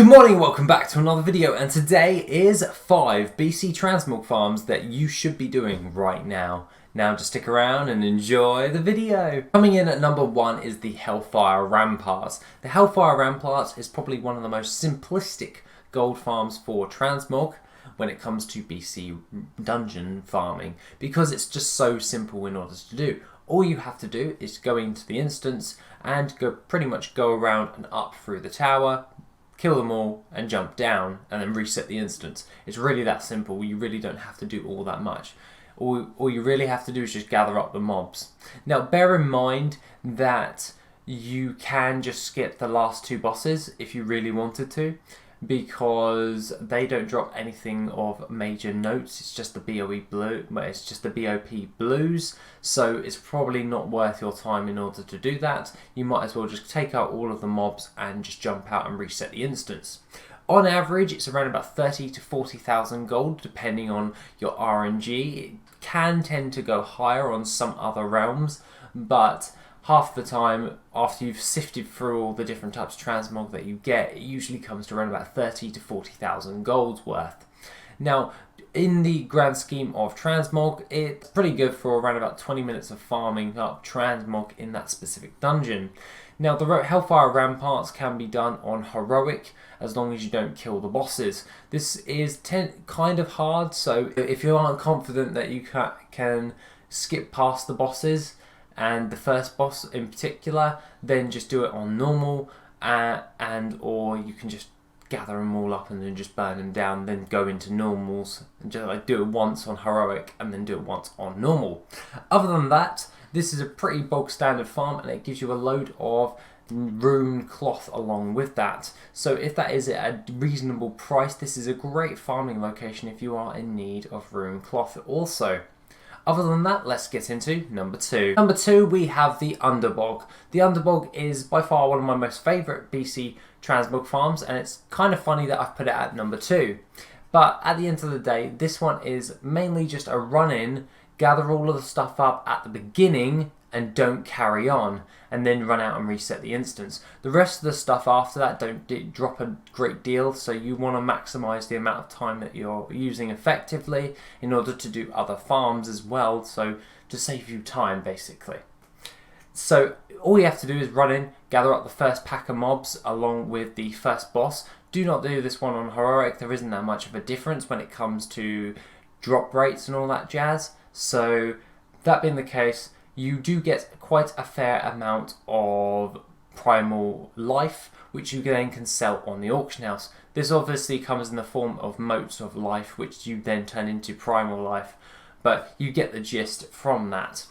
Good morning, welcome back to another video, and today is 5 BC Transmog farms that you should be doing right now. Now just stick around and enjoy the video. Coming in at number 1 is the HELLFIRE Ramparts. The HELLFIRE Ramparts is probably one of the most simplistic gold farms for Transmog when it comes to BC dungeon farming, because it's just so simple in order to do. All you have to do is go into the instance and pretty much go around and up through the tower, kill them all and jump down and then reset the instance. It's really that simple. You really don't have to do all that much. All you really have to do is just gather up the mobs. Now bear in mind that you can just skip the last 2 bosses if you really wanted to, because they don't drop anything of major notes. It's just the BOP blues, so it's probably not worth your time in order to do that. You might as well just take out all of the mobs and just jump out and reset the instance. On average, it's around about 30 to 40,000 gold, depending on your RNG. It can tend to go higher on some other realms, but half the time, after you've sifted through all the different types of transmog that you get, it usually comes to around about 30 to 40,000 gold's worth. Now, in the grand scheme of transmog, it's pretty good for around about 20 minutes of farming up transmog in that specific dungeon. Now, the HELLFIRE Ramparts can be done on heroic as long as you don't kill the bosses. This is kind of hard, so if you aren't confident that you can skip past the bosses, and the first boss in particular, then just do it on normal, or you can just gather them all up and then just burn them down, then go into normals and just like do it once on heroic and then do it once on normal. Other than that, this is a pretty bog standard farm, and it gives you a load of rune cloth along with that. So if that is at a reasonable price, this is a great farming location if you are in need of rune cloth also. Other than that, let's get into number 2. Number 2, we have the Underbog. The Underbog is by far one of my most favourite BC Transmog farms, and it's kind of funny that I've put it at number 2. But at the end of the day, this one is mainly just a run-in, gather all of the stuff up at the beginning and don't carry on, and then run out and reset the instance. The rest of the stuff after that don't drop a great deal, so you want to maximise the amount of time that you're using effectively in order to do other farms as well, so to save you time basically. So all you have to do is run in, gather up the first pack of mobs along with the first boss. Do not do this one on heroic. There isn't that much of a difference when it comes to drop rates and all that jazz. So that being the case, you do get quite a fair amount of primal life, which you then can sell on the auction house. This obviously comes in the form of motes of life, which you then turn into primal life, but you get the gist from that.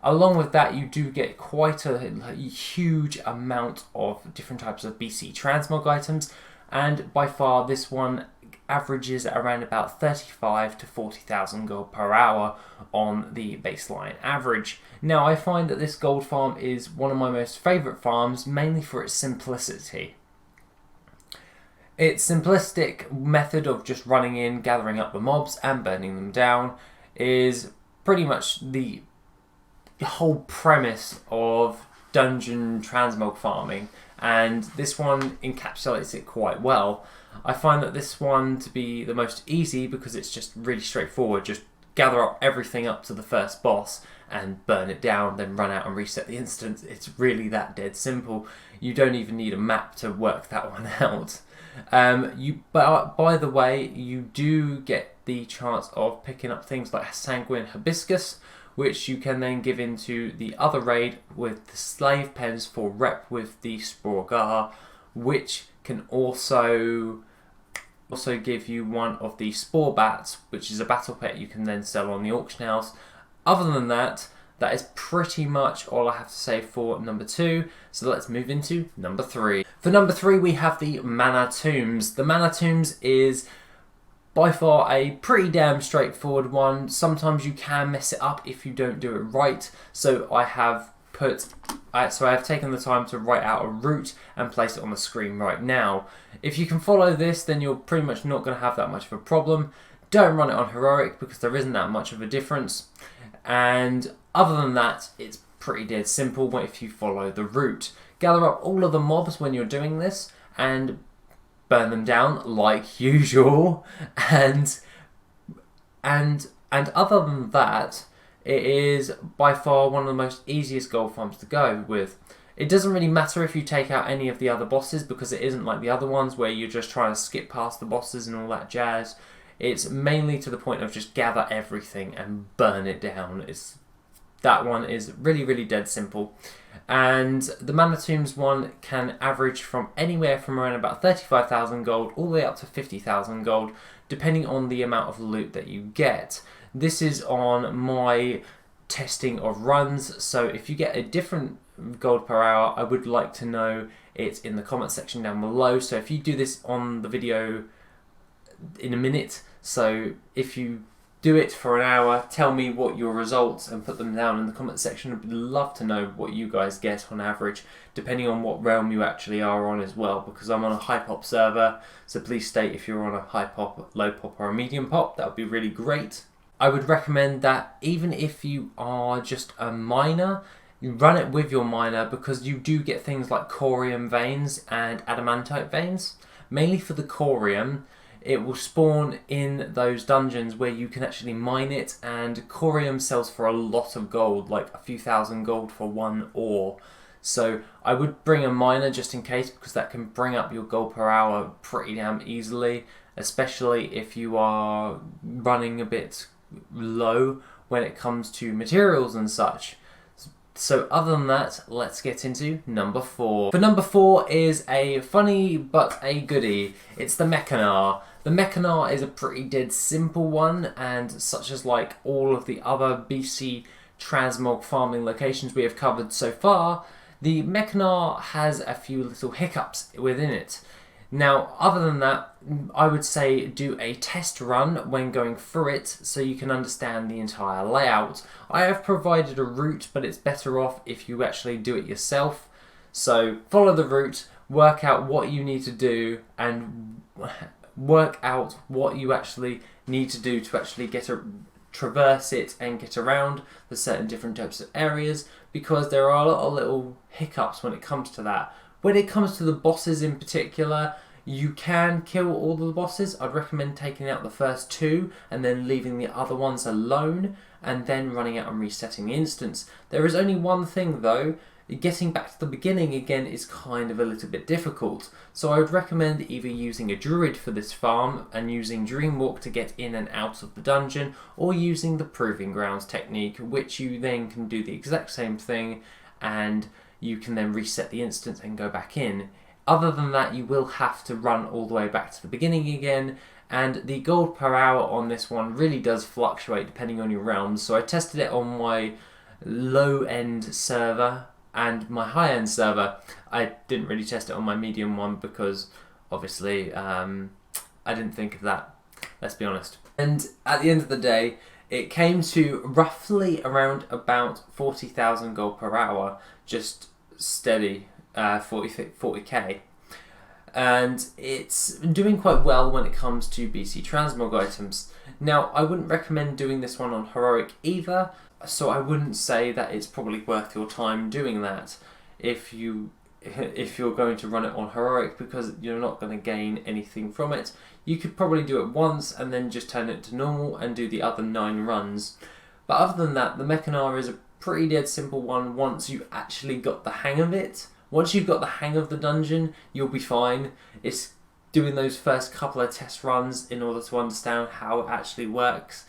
Along with that, you do get quite a huge amount of different types of BC Transmog items, and by far this one averages around about 35 to 40,000 gold per hour on the baseline average. Now I find that this gold farm is one of my most favourite farms, mainly for its simplicity. Its simplistic method of just running in, gathering up the mobs and burning them down is pretty much the whole premise of dungeon transmog farming, and this one encapsulates it quite well. I find that this one to be the most easy because it's just really straightforward. Just gather up everything up to the first boss and burn it down, then run out and reset the instance. It's really that dead simple. You don't even need a map to work that one out. But by the way, you do get the chance of picking up things like Sanguine Hibiscus, which you can then give into the other raid with the slave pens for rep with the Sporgar, which can also give you one of the Spore Bats, which is a battle pet you can then sell on the auction house. Other than that, that is pretty much all I have to say for number 2, so let's move into number 3. For number 3, we have the Mana Tombs. The Mana Tombs is by far a pretty damn straightforward one. Sometimes you can mess it up if you don't do it right, so I have taken the time to write out a route and place it on the screen right now. If you can follow this, then you're pretty much not going to have that much of a problem. Don't run it on heroic because there isn't that much of a difference. And other than that, it's pretty dead simple if you follow the route. Gather up all of the mobs when you're doing this and burn them down like usual, and other than that, it is by far one of the most easiest gold farms to go with. It doesn't really matter if you take out any of the other bosses, because it isn't like the other ones where you're just trying to skip past the bosses and all that jazz. It's mainly to the point of just gather everything and burn it down. That one is really, really dead simple. And the Mana Tombs one can average from anywhere from around about 35,000 gold all the way up to 50,000 gold, depending on the amount of loot that you get. This is on my testing of runs, so if you get a different gold per hour, I would like to know it in the comment section down below. So if you do this on the video in a minute, so if you do it for an hour, tell me what your results and put them down in the comment section. I'd love to know what you guys get on average, depending on what realm you actually are on as well, because I'm on a high pop server, so please state if you're on a high pop, low pop or a medium pop. That would be really great. I would recommend that even if you are just a miner, you run it with your miner, because you do get things like corium veins and adamantite veins. Mainly for the corium, it will spawn in those dungeons where you can actually mine it, and corium sells for a lot of gold, like a few thousand gold for one ore. So I would bring a miner just in case, because that can bring up your gold per hour pretty damn easily, especially if you are running a bit low when it comes to materials and such. So other than that, let's get into number 4. For number 4 is a funny but a goodie. It's the MECHANAR. The MECHANAR is a pretty dead simple one, and such as like all of the other BC Transmog farming locations we have covered so far, the MECHANAR has a few little hiccups within it. Now, other than that, I would say do a test run when going through it so you can understand the entire layout. I have provided a route, but it's better off if you actually do it yourself. So follow the route, work out what you need to do, and work out what you actually need to do to actually traverse it and get around the certain different types of areas, because there are a lot of little hiccups when it comes to that. When it comes to the bosses in particular, you can kill all of the bosses. I'd recommend taking out the first 2 and then leaving the other ones alone, and then running out and resetting the instance. There is only one thing though, getting back to the beginning again is kind of a little bit difficult. So I would recommend either using a druid for this farm and using Dreamwalk to get in and out of the dungeon, or using the Proving Grounds technique, which you then can do the exact same thing, and you can then reset the instance and go back in. Other than that, you will have to run all the way back to the beginning again, and the gold per hour on this one really does fluctuate depending on your realms. So I tested it on my low-end server and my high-end server. I didn't really test it on my medium one because obviously I didn't think of that, let's be honest. And at the end of the day, it came to roughly around about 40,000 gold per hour, just steady 40k. And it's doing quite well when it comes to BC Transmog items. Now, I wouldn't recommend doing this one on Heroic either, so I wouldn't say that it's probably worth your time doing that if you're going to run it on Heroic, because you're not going to gain anything from it. You could probably do it once and then just turn it to normal and do the other 9 runs. But other than that, the MECHANAR is a pretty dead simple one once you actually got the hang of it. Once you've got the hang of the dungeon, you'll be fine. It's doing those first couple of test runs in order to understand how it actually works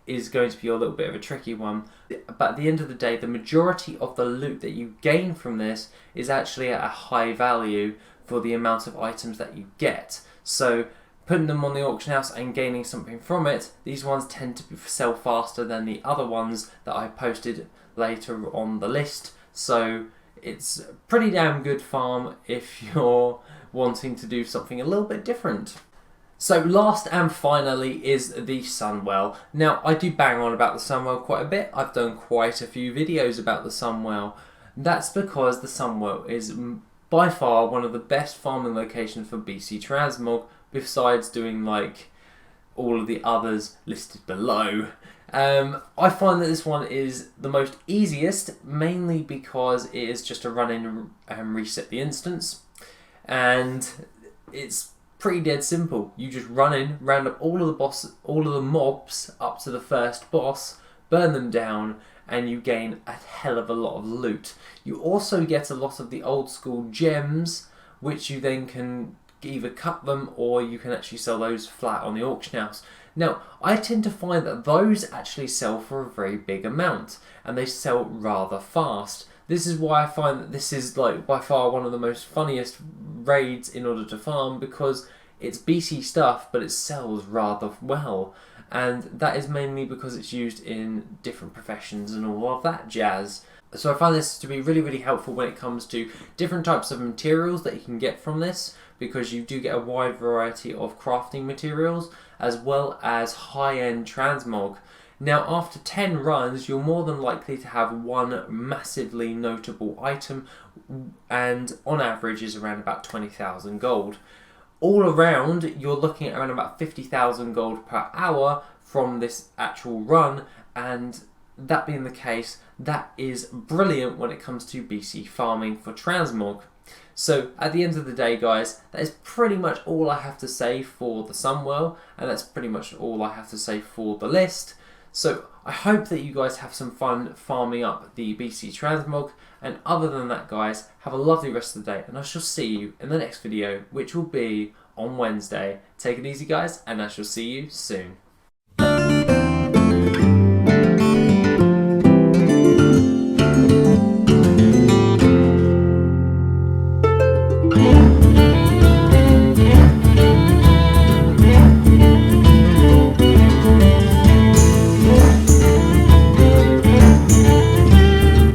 is going to be a little bit of a tricky one. But at the end of the day, the majority of the loot that you gain from this is actually at a high value for the amount of items that you get. So putting them on the auction house and gaining something from it, these ones tend to sell faster than the other ones that I posted later on the list. So it's a pretty damn good farm if you're wanting to do something a little bit different. So last and finally is the SUNWELL. Now, I do bang on about the SUNWELL quite a bit. I've done quite a few videos about the SUNWELL. That's because the SUNWELL is by far one of the best farming locations for BC Transmog, besides doing like all of the others listed below. I find that this one is the most easiest, mainly because it is just a run in and reset the instance, and it's pretty dead simple. You just run in, round up all of the mobs up to the first boss, burn them down, and you gain a hell of a lot of loot. You also get a lot of the old school gems, which you then can either cut them or you can actually sell those flat on the auction house. Now, I tend to find that those actually sell for a very big amount, and they sell rather fast. This is why I find that this is like by far one of the most funniest raids in order to farm, because it's BC stuff but it sells rather well, and that is mainly because it's used in different professions and all of that jazz. So I find this to be really helpful when it comes to different types of materials that you can get from this, because you do get a wide variety of crafting materials as well as high-end transmog. Now, after 10 runs, you're more than likely to have one massively notable item, and on average is around about 20,000 gold. All around, you're looking at around about 50,000 gold per hour from this actual run, and that being the case, that is brilliant when it comes to BC farming for transmog. So at the end of the day, guys, that is pretty much all I have to say for the SUNWELL, and that's pretty much all I have to say for the list. So I hope that you guys have some fun farming up the BC transmog, and other than that, guys, have a lovely rest of the day, and I shall see you in the next video, which will be on Wednesday. Take it easy, guys, and I shall see you soon.